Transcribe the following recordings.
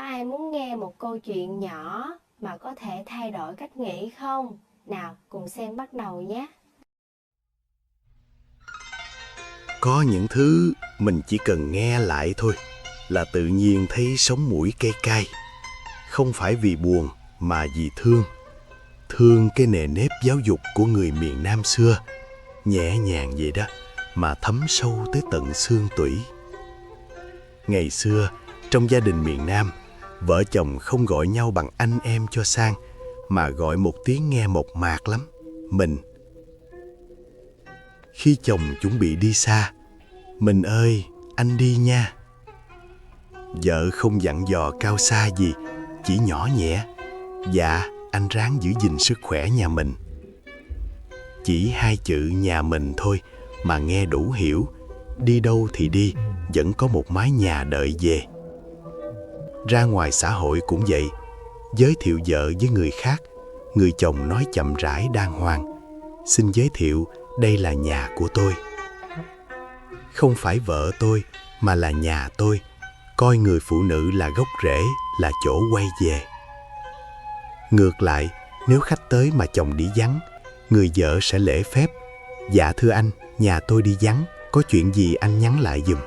ai muốn nghe một câu chuyện nhỏ mà có thể thay đổi cách nghĩ không? Nào, cùng Sen bắt đầu nhé. Có những thứ mình chỉ cần nghe lại thôi là tự nhiên thấy sống mũi cay cay. Không phải vì buồn mà vì thương. Thương cái nề nếp giáo dục của người miền Nam xưa. Nhẹ nhàng vậy đó mà thấm sâu tới tận xương tủy. Ngày xưa, trong gia đình miền Nam, vợ chồng không gọi nhau bằng anh em cho sang, mà gọi một tiếng nghe mộc mạc lắm, mình. Khi chồng chuẩn bị đi xa, mình ơi, anh đi nha. Vợ không dặn dò cao xa gì, chỉ nhỏ nhẹ, dạ, anh ráng giữ gìn sức khỏe nhà mình. Chỉ hai chữ nhà mình thôi mà nghe đủ hiểu, đi đâu thì đi, vẫn có một mái nhà đợi về. Ra ngoài xã hội cũng vậy, giới thiệu vợ với người khác, người chồng nói chậm rãi đàng hoàng: xin giới thiệu, đây là nhà của tôi. Không phải vợ tôi, mà là nhà tôi, coi người phụ nữ là gốc rễ, là chỗ quay về. Ngược lại, nếu khách tới mà chồng đi vắng, người vợ sẽ lễ phép: dạ thưa anh, nhà tôi đi vắng, có chuyện gì anh nhắn lại giùm.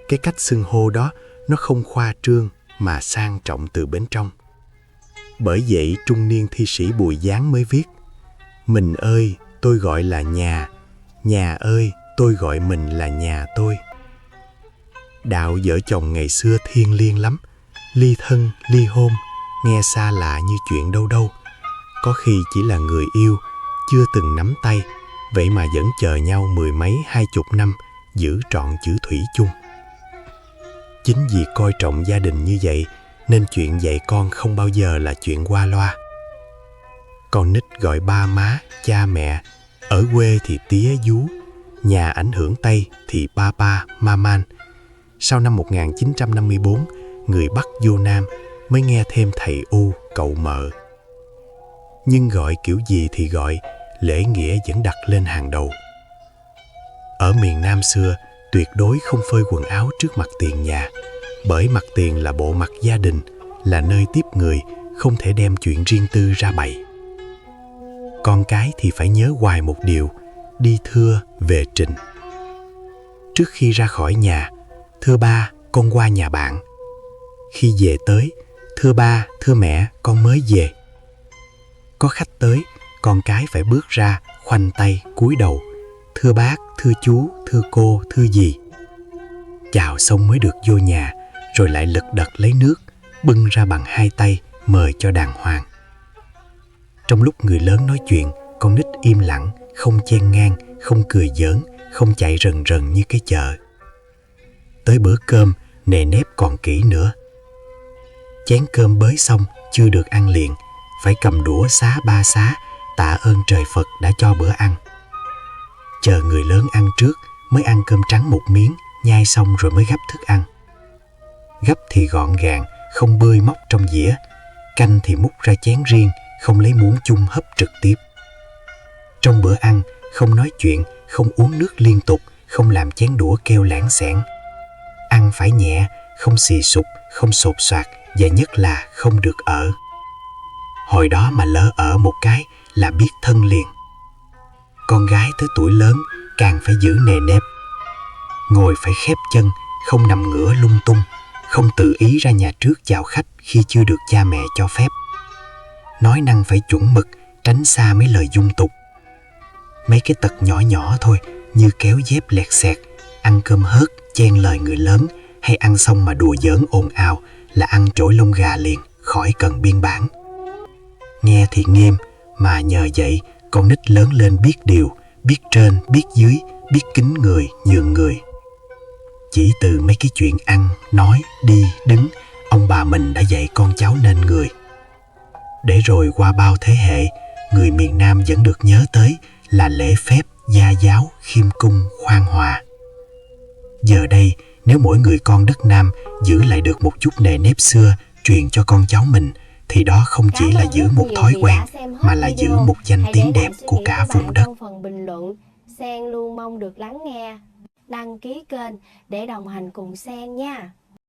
Cái cách xưng hô đó nó không khoa trương mà sang trọng từ bên trong. Bởi vậy trung niên thi sĩ Bùi Giáng mới viết: mình ơi, tôi gọi là nhà, nhà ơi, tôi gọi mình là nhà tôi. Đạo vợ chồng ngày xưa thiêng liêng lắm, ly thân, ly hôn, nghe xa lạ như chuyện đâu đâu. Có khi chỉ là người yêu, chưa từng nắm tay, vậy mà vẫn chờ nhau mười mấy 20 năm, giữ trọn chữ thủy chung. Chính vì coi trọng gia đình như vậy, nên chuyện dạy con không bao giờ là chuyện qua loa. Con nít gọi ba má, cha mẹ, ở quê thì tía vú, nhà ảnh hưởng Tây thì papa, maman. Sau năm 1954, người Bắc vô Nam mới nghe thêm thầy U, cậu mợ. Nhưng gọi kiểu gì thì gọi, lễ nghĩa vẫn đặt lên hàng đầu. Ở miền Nam xưa, tuyệt đối không phơi quần áo trước mặt tiền nhà, bởi mặt tiền là bộ mặt gia đình, là nơi tiếp người, không thể đem chuyện riêng tư ra bày. Con cái thì phải nhớ hoài một điều: đi thưa, về trình. Trước khi ra khỏi nhà, thưa ba, con qua nhà bạn. Khi về tới, thưa ba, thưa mẹ, con mới về. Có khách tới, con cái phải bước ra, khoanh tay, cúi đầu: thưa bác, thưa chú, thưa cô, thưa dì. Chào xong mới được vô nhà, rồi lại lật đật lấy nước, bưng ra bằng hai tay, mời cho đàng hoàng. Trong lúc người lớn nói chuyện, con nít im lặng, không chen ngang, không cười giỡn, không chạy rần rần như cái chợ. Tới bữa cơm, nề nếp còn kỹ nữa. Chén cơm bới xong, chưa được ăn liền, phải cầm đũa xá ba xá, tạ ơn trời Phật đã cho bữa ăn. Chờ người lớn ăn trước, mới ăn cơm trắng một miếng, nhai xong rồi mới gắp thức ăn. Gắp thì gọn gàng, không bươi móc trong dĩa. Canh thì múc ra chén riêng, không lấy muỗng chung hấp trực tiếp. Trong bữa ăn, không nói chuyện, không uống nước liên tục, không làm chén đũa kêu lảng xẻng. Ăn phải nhẹ, không xì sụp, không sột soạt, và nhất là không được ở. Hồi đó mà lỡ ở một cái là biết thân liền. Con gái tới tuổi lớn càng phải giữ nề nếp. Ngồi phải khép chân, không nằm ngửa lung tung, không tự ý ra nhà trước chào khách khi chưa được cha mẹ cho phép. Nói năng phải chuẩn mực, tránh xa mấy lời dung tục. Mấy cái tật nhỏ nhỏ thôi, như kéo dép lẹt xẹt, ăn cơm hớt, chen lời người lớn, hay ăn xong mà đùa giỡn ồn ào là ăn trỗi lông gà liền, khỏi cần biên bản. Nghe thì nghiêm, mà nhờ vậy con nít lớn lên biết điều, biết trên, biết dưới, biết kính người, nhường người. Chỉ từ mấy cái chuyện ăn, nói, đi, đứng, ông bà mình đã dạy con cháu nên người. Để rồi qua bao thế hệ, người miền Nam vẫn được nhớ tới là lễ phép, gia giáo, khiêm cung, khoan hòa. Giờ đây, nếu mỗi người con đất Nam giữ lại được một chút nề nếp xưa truyền cho con cháu mình, thì đó không chỉ là giữ một thói quen, mà là giữ một danh tiếng đẹp của cả vùng đất. Trong phần bình luận, Sen luôn mong được lắng nghe. Đăng ký kênh để đồng hành cùng Sen nha.